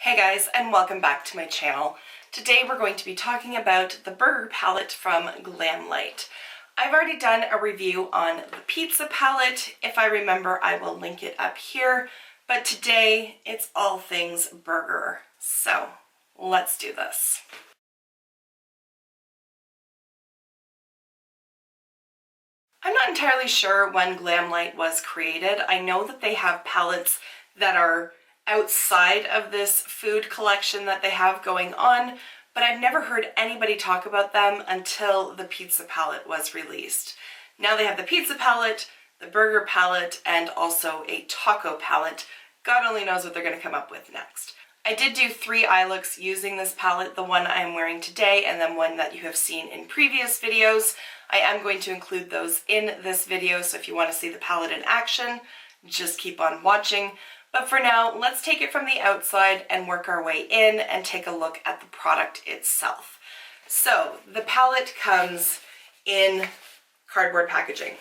Hey guys, and welcome back to my channel. Today we're going to be talking about the burger palette from Glamlite. I've already done a review on the pizza palette. If I remember, I will link it up here. But today it's all things burger. So let's do this. I'm not entirely sure when Glamlite was created. I know that they have palettes that are outside of this food collection that they have going on, but I've never heard anybody talk about them until the pizza palette was released. Now they have the pizza palette, the burger palette, and also a taco palette. God only knows what they're going to come up with next. I did do 3 eye looks using this palette, the one I am wearing today and then one that you have seen in previous videos. I am going to include those in this video, so if you want to see the palette in action, just keep on watching. But for now, let's take it from the outside and work our way in and take a look at the product itself. So the palette comes in cardboard packaging.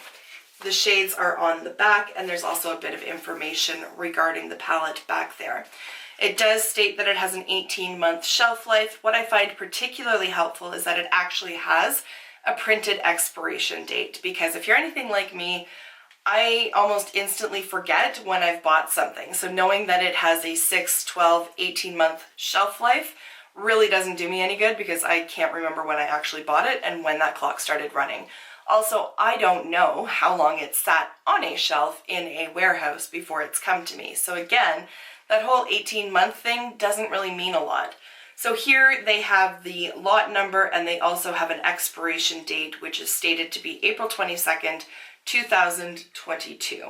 The shades are on the back, and there's also a bit of information regarding the palette back there. It does state that it has an 18-month shelf life. What I find particularly helpful is that it actually has a printed expiration date, because if you're anything like me, I almost instantly forget when I've bought something. So knowing that it has a 6, 12, 18-month shelf life really doesn't do me any good, because I can't remember when I actually bought it and when that clock started running. Also, I don't know how long it sat on a shelf in a warehouse before it's come to me. So again, that whole 18-month thing doesn't really mean a lot. So here they have the lot number, and they also have an expiration date, which is stated to be April 22nd, 2022.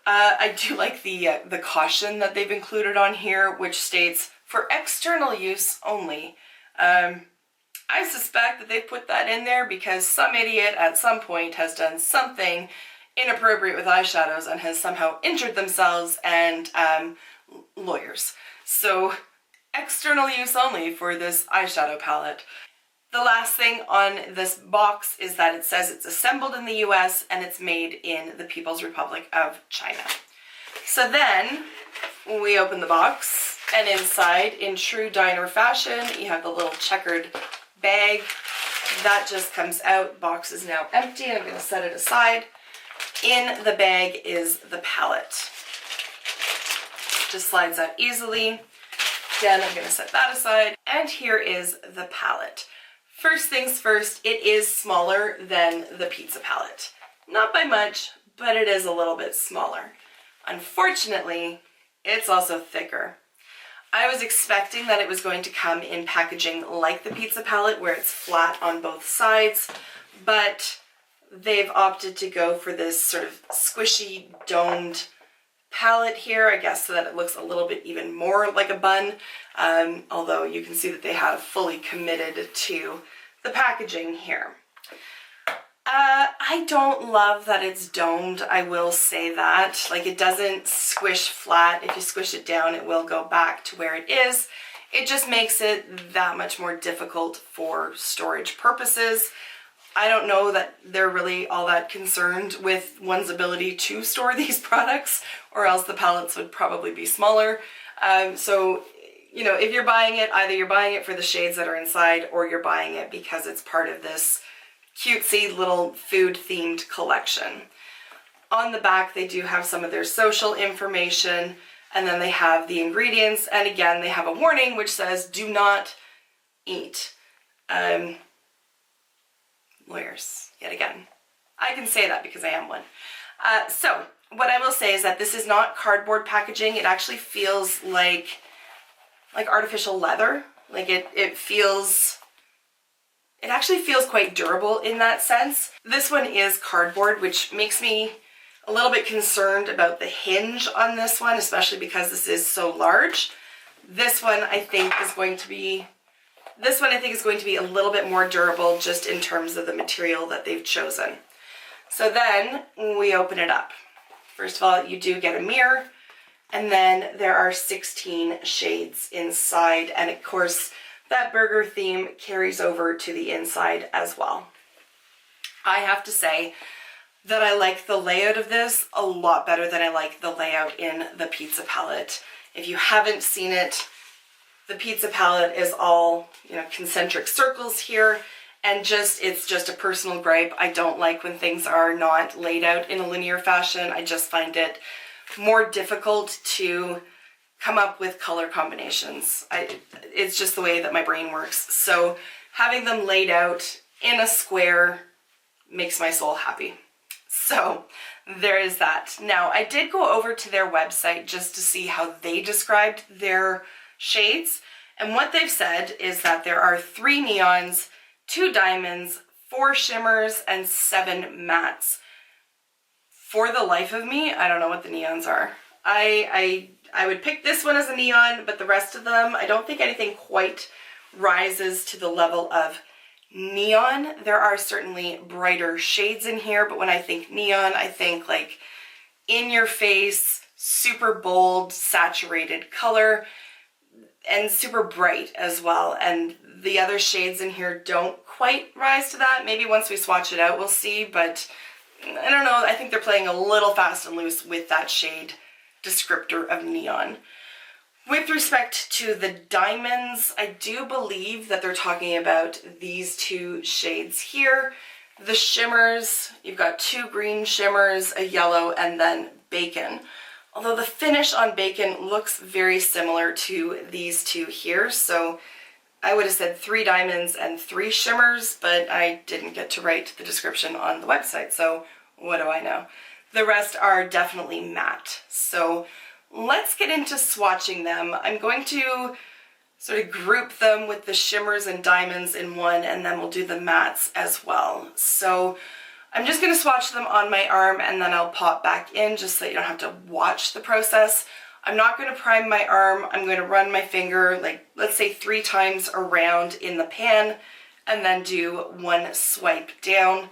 I do like the caution that they've included on here, which states, for external use only. I suspect that they put that in there because some idiot at some point has done something inappropriate with eyeshadows and has somehow injured themselves and lawyers. So external use only for this eyeshadow palette. The last thing on this box is that it says it's assembled in the US and it's made in the People's Republic of China. So then we open the box, and inside, in true diner fashion, you have the little checkered bag. That just comes out. Box is now empty. I'm going to set it aside. In the bag is the palette. Just slides out easily. Again, I'm going to set that aside. And here is the palette. First things first, it is smaller than the pizza palette. Not by much, but it is a little bit smaller. Unfortunately, it's also thicker. I was expecting that it was going to come in packaging like the pizza palette, where it's flat on both sides, but they've opted to go for this sort of squishy, domed palette here, I guess, so that it looks a little bit even more like a bun, although you can see that they have fully committed to the packaging here. I don't love that it's domed, I will say that. Like, it doesn't squish flat. If you squish it down, it will go back to where it is. It just makes it that much more difficult for storage purposes. I don't know that they're really all that concerned with one's ability to store these products, or else the palettes would probably be smaller. So, you know, if you're buying it, either you're buying it for the shades that are inside, or you're buying it because it's part of this cutesy little food-themed collection. On the back, they do have some of their social information, and then they have the ingredients, and again, they have a warning which says, do not eat. Lawyers, yet again. I can say that because I am one. So, what I will say is that this is not cardboard packaging. It actually feels like artificial leather. Like it actually feels quite durable in that sense. This one is cardboard, which makes me a little bit concerned about the hinge on this one, especially because this is so large. This one I think is going to be a little bit more durable, just in terms of the material that they've chosen. So then we open it up. First of all, you do get a mirror, and then there are 16 shades inside, and of course that burger theme carries over to the inside as well. I have to say that I like the layout of this a lot better than I like the layout in the pizza palette. If you haven't seen it, The pizza palette is all, you know, concentric circles here, and it's just a personal gripe. I don't like when things are not laid out in a linear fashion. I just find it more difficult to come up with color combinations. It's just the way that my brain works. So having them laid out in a square makes my soul happy. So there is that. Now, I did go over to their website just to see how they described their shades. And what they've said is that there are 3 neons, 2 diamonds, 4 shimmers, and 7 mattes. For the life of me, I don't know what the neons are. I would pick this one as a neon, but the rest of them, I don't think anything quite rises to the level of neon. There are certainly brighter shades in here, but when I think neon, I think like in your face, super bold, saturated color, and super bright as well. And the other shades in here don't quite rise to that. Maybe once we swatch it out, we'll see, but I don't know. I think they're playing a little fast and loose with that shade descriptor of neon. With respect to the diamonds, I do believe that they're talking about these 2 shades here. The shimmers, you've got 2 green shimmers, a yellow, and then bacon. Although the finish on bacon looks very similar to these 2 here, so I would have said 3 diamonds and 3 shimmers, but I didn't get to write the description on the website, so what do I know? The rest are definitely matte. So let's get into swatching them. I'm going to sort of group them with the shimmers and diamonds in one, and then we'll do the mattes as well. So I'm just going to swatch them on my arm, and then I'll pop back in just so you don't have to watch the process. I'm not going to prime my arm. I'm going to run my finger, like, let's say 3 times around in the pan, and then do 1 swipe down,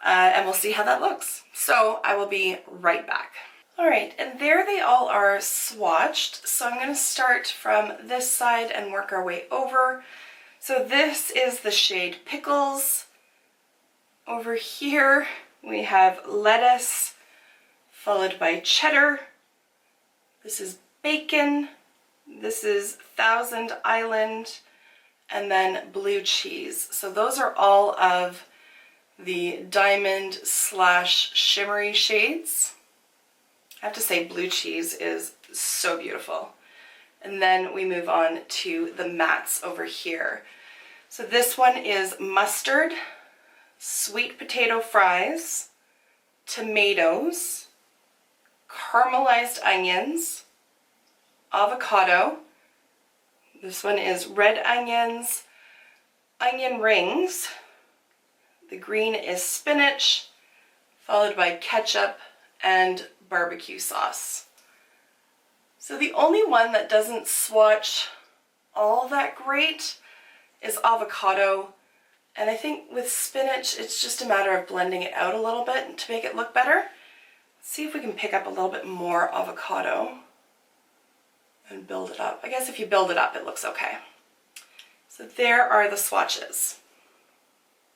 and we'll see how that looks. So I will be right back. All right, and there they all are swatched. So I'm going to start from this side and work our way over. So this is the shade Pickles. Over here we have Lettuce, followed by Cheddar. This is Bacon. This is Thousand Island, and then Blue Cheese. So those are all of the diamond slash shimmery shades. I have to say Blue Cheese is so beautiful. And then we move on to the mattes over here. So this one is Mustard, Sweet Potato Fries, Tomatoes, Caramelized Onions, Avocado. This one is Red Onions, Onion Rings. The green is Spinach, followed by Ketchup and barbecue sauce. So the only one that doesn't swatch all that great is Avocado, and I think with spinach it's just a matter of blending it out a little bit to make it look better. Let's see if we can pick up a little bit more avocado and build it up. I guess if you build it up it looks okay. So there are the swatches.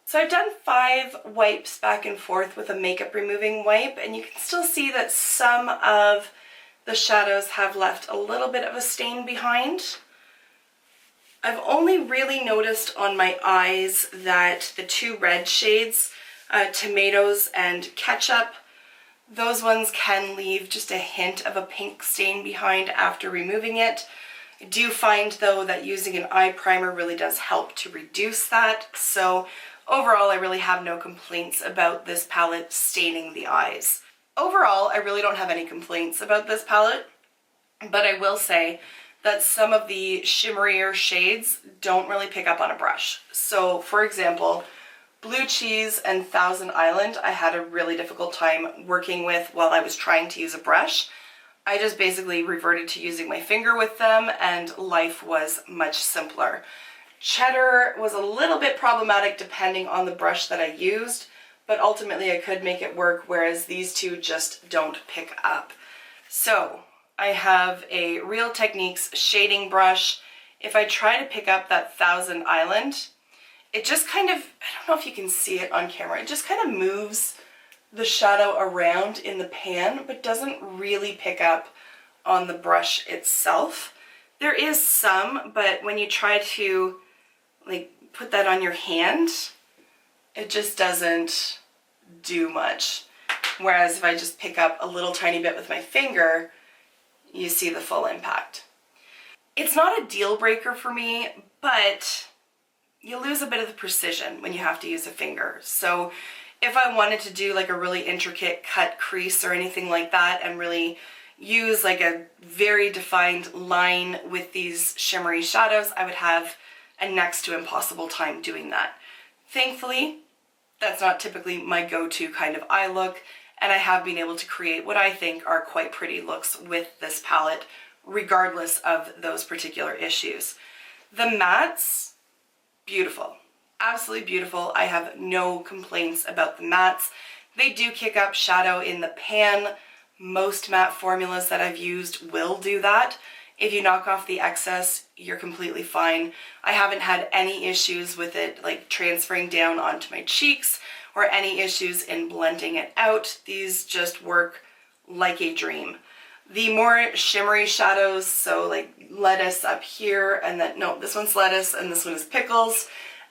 So I've done 5 wipes back and forth with a makeup removing wipe, and you can still see that some of the shadows have left a little bit of a stain behind. I've only really noticed on my eyes that the 2 red shades, Tomatoes and Ketchup, those ones can leave just a hint of a pink stain behind after removing it. I do find though that using an eye primer really does help to reduce that. So overall, I really have no complaints about this palette staining the eyes. Overall, I really don't have any complaints about this palette, but I will say that some of the shimmerier shades don't really pick up on a brush. So for example, Blue Cheese and Thousand Island, I had a really difficult time working with while I was trying to use a brush. I just basically reverted to using my finger with them, and life was much simpler. Cheddar was a little bit problematic depending on the brush that I used, but ultimately I could make it work, whereas these 2 just don't pick up. So I have a Real Techniques shading brush. If I try to pick up that Thousand Island, it just kind of, I don't know if you can see it on camera, it just kind of moves the shadow around in the pan, but doesn't really pick up on the brush itself. There is some, but when you try to like put that on your hand, it just doesn't do much. Whereas if I just pick up a little tiny bit with my finger, you see the full impact. It's not a deal breaker for me, but you lose a bit of the precision when you have to use a finger. So if I wanted to do like a really intricate cut crease or anything like that and really use like a very defined line with these shimmery shadows, I would have a next to impossible time doing that. Thankfully, that's not typically my go-to kind of eye look, and I have been able to create what I think are quite pretty looks with this palette, regardless of those particular issues. The mattes, beautiful. Absolutely beautiful. I have no complaints about the mattes. They do kick up shadow in the pan. Most matte formulas that I've used will do that. If you knock off the excess, you're completely fine. I haven't had any issues with it like transferring down onto my cheeks or any issues in blending it out. These just work like a dream. The more shimmery shadows, so like lettuce up here, and then, no, this one's lettuce and this one is pickles,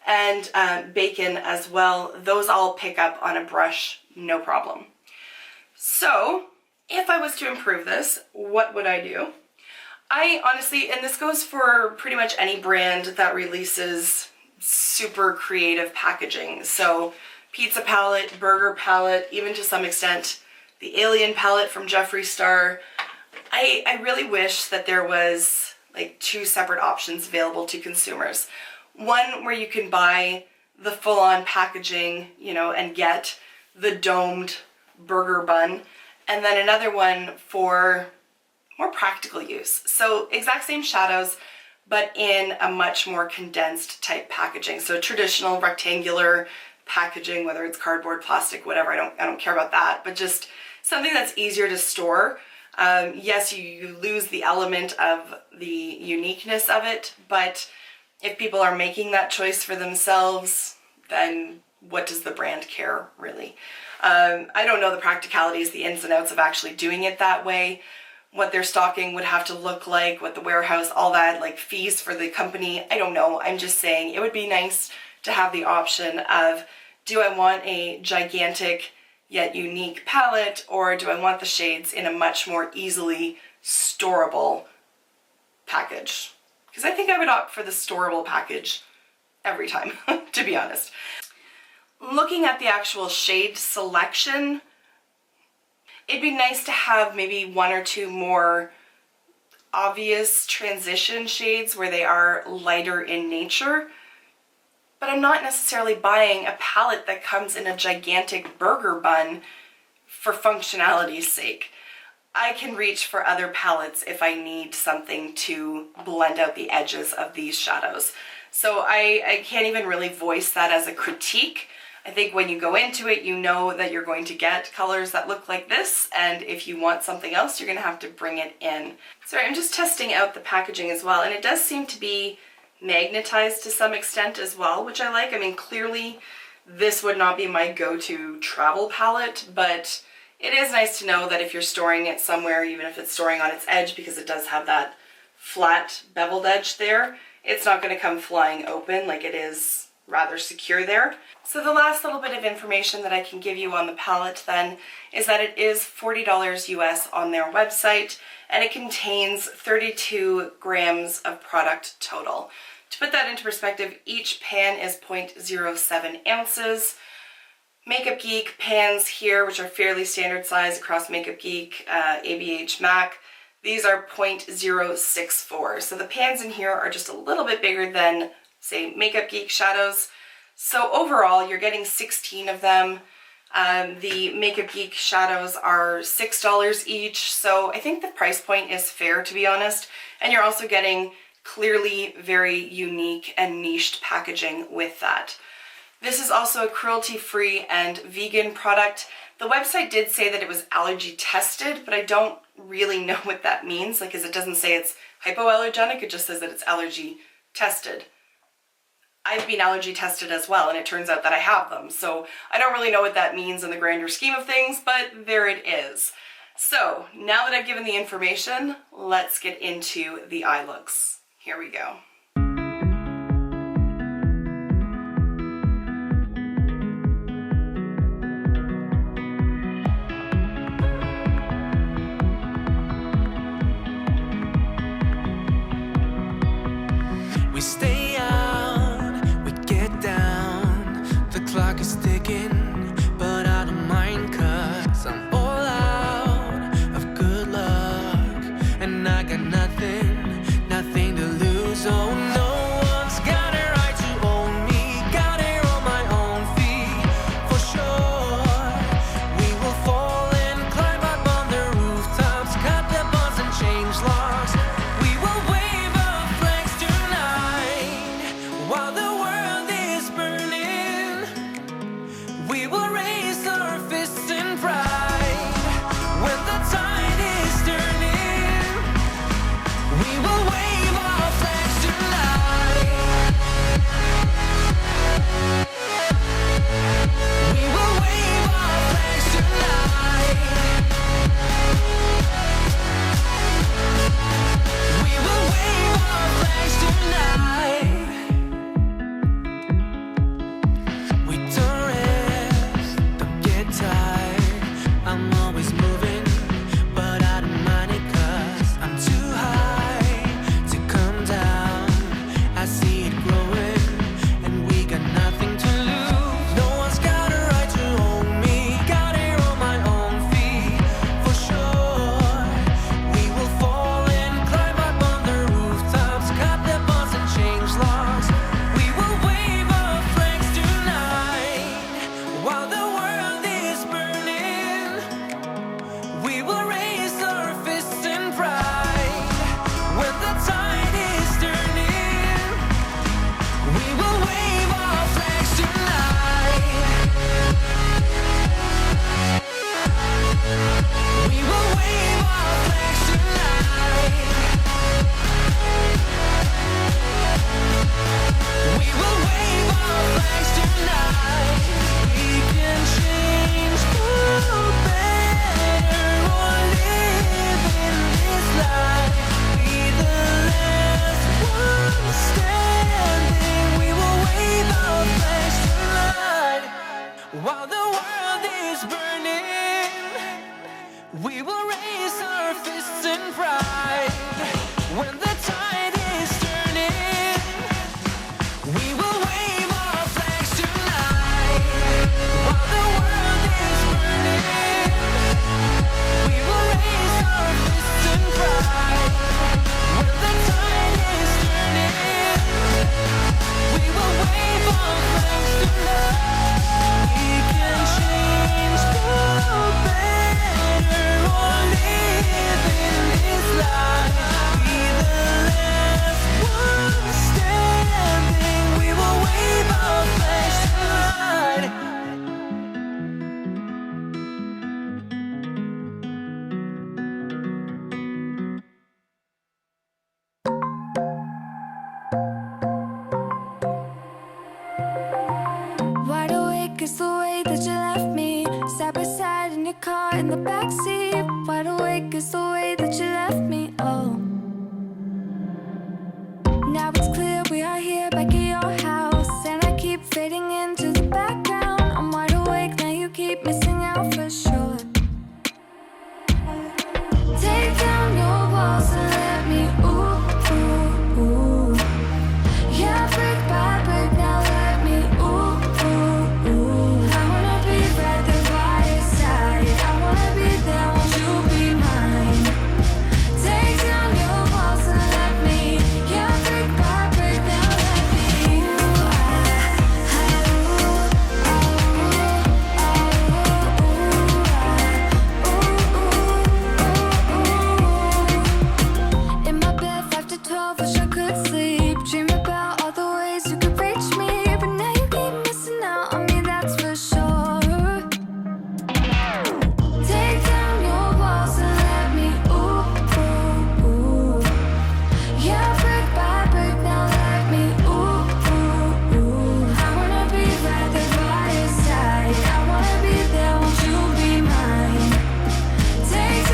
and bacon as well, those all pick up on a brush, no problem. So if I was to improve this, what would I do? I honestly, and this goes for pretty much any brand that releases super creative packaging. So pizza palette, burger palette, even to some extent the alien palette from Jeffree Star. I really wish that there was like two separate options available to consumers. One where you can buy the full-on packaging, you know, and get the domed burger bun, and then another one for more practical use. So exact same shadows, but in a much more condensed type packaging. So traditional rectangular packaging, whether it's cardboard, plastic, whatever, I don't care about that, but just something that's easier to store. Yes, you lose the element of the uniqueness of it, but if people are making that choice for themselves, then what does the brand care, really? I don't know the practicalities, the ins and outs of actually doing it that way, what their stocking would have to look like, what the warehouse, all that, like fees for the company, I don't know. I'm just saying it would be nice to have the option of, do I want a gigantic yet unique palette, or do I want the shades in a much more easily storable package? Because I think I would opt for the storable package every time, to be honest. Looking at the actual shade selection, it'd be nice to have maybe one or two more obvious transition shades where they are lighter in nature, but I'm not necessarily buying a palette that comes in a gigantic burger bun for functionality's sake. I can reach for other palettes if I need something to blend out the edges of these shadows. So I can't even really voice that as a critique. I think when you go into it, you know that you're going to get colors that look like this, and if you want something else, you're going to have to bring it in. Sorry, I'm just testing out the packaging as well, and it does seem to be magnetized to some extent as well, which I like. I mean, clearly this would not be my go-to travel palette, but it is nice to know that if you're storing it somewhere, even if it's storing on its edge, because it does have that flat beveled edge there, it's not going to come flying open, like it is rather secure there. So the last little bit of information that I can give you on the palette then is that it is $40 US on their website, and it contains 32 grams of product total. To put that into perspective, each pan is 0.07 ounces. Makeup Geek pans here, which are fairly standard size across Makeup Geek, ABH MAC, these are 0.064. So the pans in here are just a little bit bigger than, say, Makeup Geek shadows. So overall, you're getting 16 of them. The Makeup Geek shadows are $6 each, so I think the price point is fair, to be honest. And you're also getting clearly very unique and niched packaging with that. This is also a cruelty-free and vegan product. The website did say that it was allergy tested, but I don't really know what that means, like, because it doesn't say it's hypoallergenic, it just says that it's allergy tested. I've been allergy tested as well, and it turns out that I have them, so I don't really know what that means in the grander scheme of things, but there it is. So now that I've given the information, let's get into the eye looks. Here we go. We stay out, we get down, the clock is ticking, but I don't mind 'cause I'm all out of good luck, and I got nothing to lose. Oh, no one's got a right to own me, got it on my own feet, for sure. We will fall and climb up on the rooftops, cut the bonds and change locks. We will wave our flags tonight while the world is burning. We will raise our fists in pride when the tide is turning. We will wave our flags tonight. We will wave our flags tonight. We will wave our flags tonight. We don't rest, don't get tired. I'm always moving, but I don't mind it 'cause I'm too high to come down. I see it growing, and we got nothing to lose. No one's got a right to own me, got it on my own feet, for sure. We will fall and climb up on the rooftops, cut the bonds and change locks. We will wave our flags tonight while the world is burning. We will raise our fists in pride when the tide is turning. We will wave our flags tonight. We will wave our flags tonight. We will wave our flags tonight. We can change for better or live in this life. Be the last one standing. We will wave our flags tonight while the world is burning. We will raise our fists in pride when the tide is turning. We will wave our flags tonight while the world is burning. We will raise our fists in pride when the tide is turning. We will wave our flags tonight. We can change for better or live in this life. Be the last one standing. We will wave our flags tonight. Wide awake is the way that you left me, side by side in your car in the backseat. Wide awake is the way that you left me. Oh, now it's clear we are here back at your house, and I keep fading into the background. I'm wide awake now, you keep missing out for sure. Take down your walls and let me ooh, ooh, ooh. Yeah, brick by brick, now let me ooh, ooh, ooh. I wanna be right there by your side. I wanna be there, won't you be mine? Take down your walls and let me. Yeah, brick by brick, now let me. Ooh, in my bed, 5 to 12, wish I could sleep. Dream about all the ways you could reach me, but now you keep missing out on me, that's for sure. Take down your walls and let me ooh, ooh, ooh. Yeah, brick by brick, now let me ooh, ooh, ooh. I wanna be right there by your side. I wanna be there, won't you be mine? Take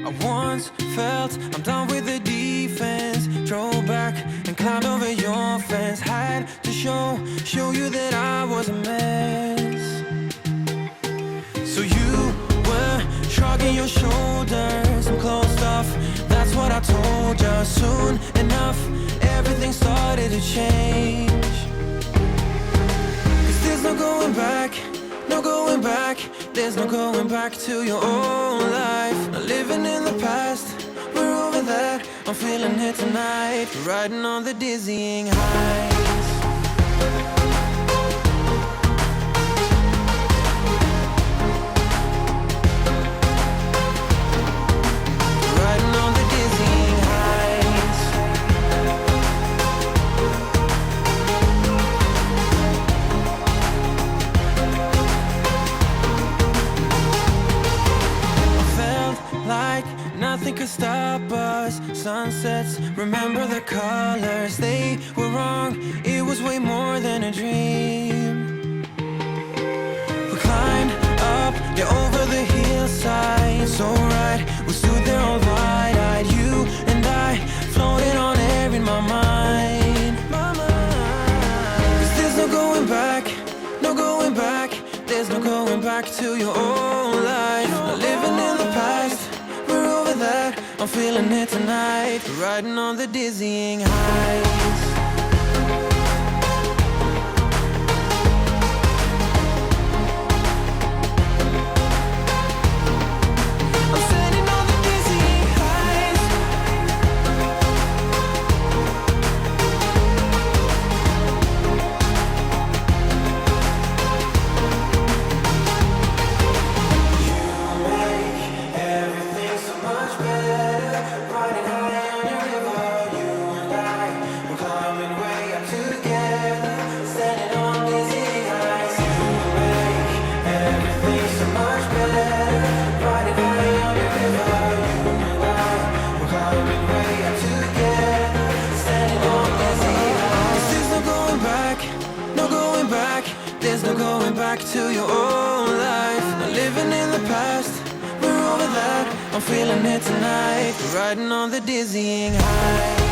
I once felt I'm done with the defense. Drove back and climbed over your fence. Had to show you that I was a mess. So you were shrugging your shoulders and closed off. That's what I told you. Soon enough, everything started to change. 'Cause there's no going back, no going back. There's no going back to your old life. Not living in the past, we're over that. I'm feeling it tonight, riding on the dizzying highs. Riding on the dizzying highs. Felt like nothing could stop us. Sunsets, remember the colors. They were wrong, it was way more than a dream. We climbed up, yeah, over the hillside. So right, we stood there all wide-eyed. You and I floated on air in my mind. 'Cause there's no going back, no going back. There's no going back to your old life. Not living in the past, we're over that. I'm feeling it tonight, riding on the dizzying highs. I'm standing on the dizzying highs. Everything so much better, riding high on your river. You and I, we're climbing way up together, standing on dizzy highs. You make everything so much better, riding high on your river. You and I, we're climbing way up together, standing on dizzy highs. There's no going back, no going back. There's no going back to your old life. Not living in the past, we're over that. I'm feeling it tonight, riding on the dizzying highs.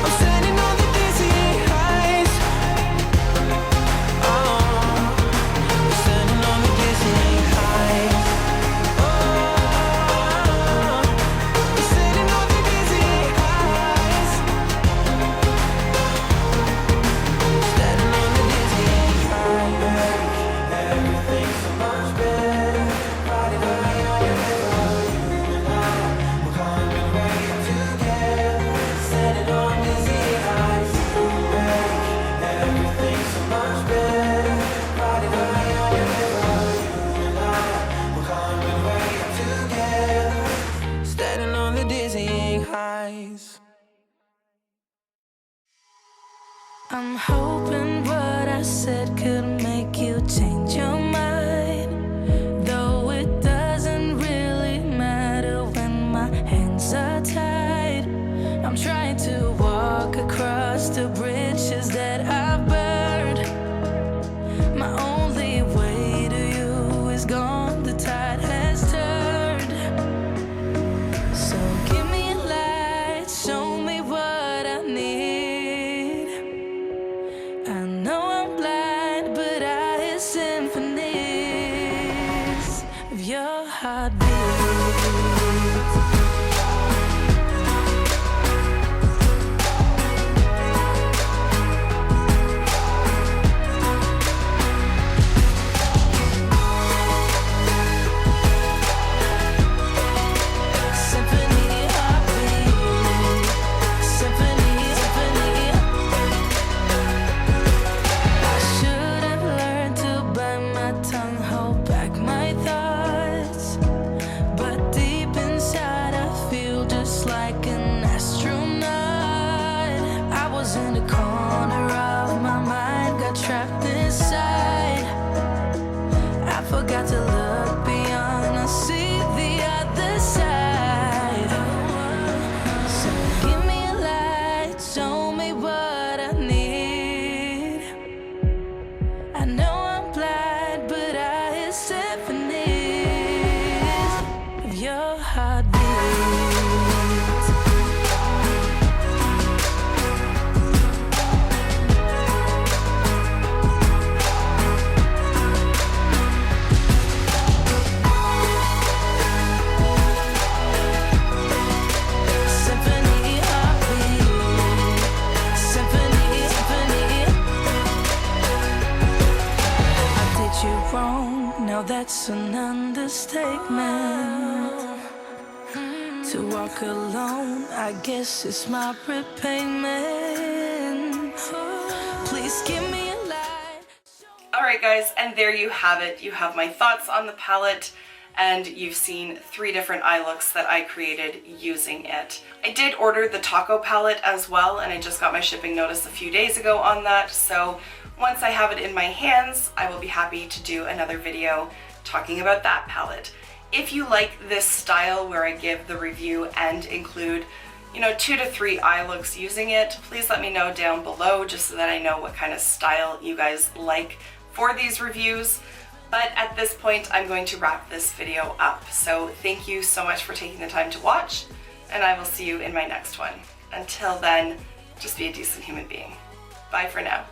I'm standing on the dizzying highs. I'm standing on the dizzying highs. I'm standing on the dizzying highs. Standing on the dizzying highs. Everything's so much better, riding high on your river. You and I, we're climbing way up together, standing on dizzy highs. You make everything so much better, riding high on your river. You and I, we're climbing way up together, standing on the dizzying highs. I'm hoping what I said could make you change your mind. Though it doesn't really matter when my hands are tied. I'm trying to walk across the bridges that I've burned. My only way to you is gone, the tide has turned. So give me a light, show me what I need. I know I'm blind, but I hear symphonies of your heartbeat. Symphony heartbeat, symphony, symphony. I should have learned to bite my tongue, hold back my thoughts. But deep inside I feel just like an astronaut. I was in the corner of my mind, got trapped inside. I forgot to look beyond, I see the other side. So give me a light, show me what I need. I know I'm blind, but I hear symphonies. that's an understatement. To walk alone, I guess it's my repayment. Please give me a light. Alright guys, and there you have it. You have my thoughts on the palette, and you've seen 3 different eye looks that I created using it. I did order the taco palette as well, and I just got my shipping notice a few days ago on that, so once I have it in my hands, I will be happy to do another video talking about that palette. If you like this style where I give the review and include, 2 to 3 eye looks using it, please let me know down below just so that I know what kind of style you guys like for these reviews. But at this point, I'm going to wrap this video up. So thank you so much for taking the time to watch, and I will see you in my next one. Until then, just be a decent human being. Bye for now.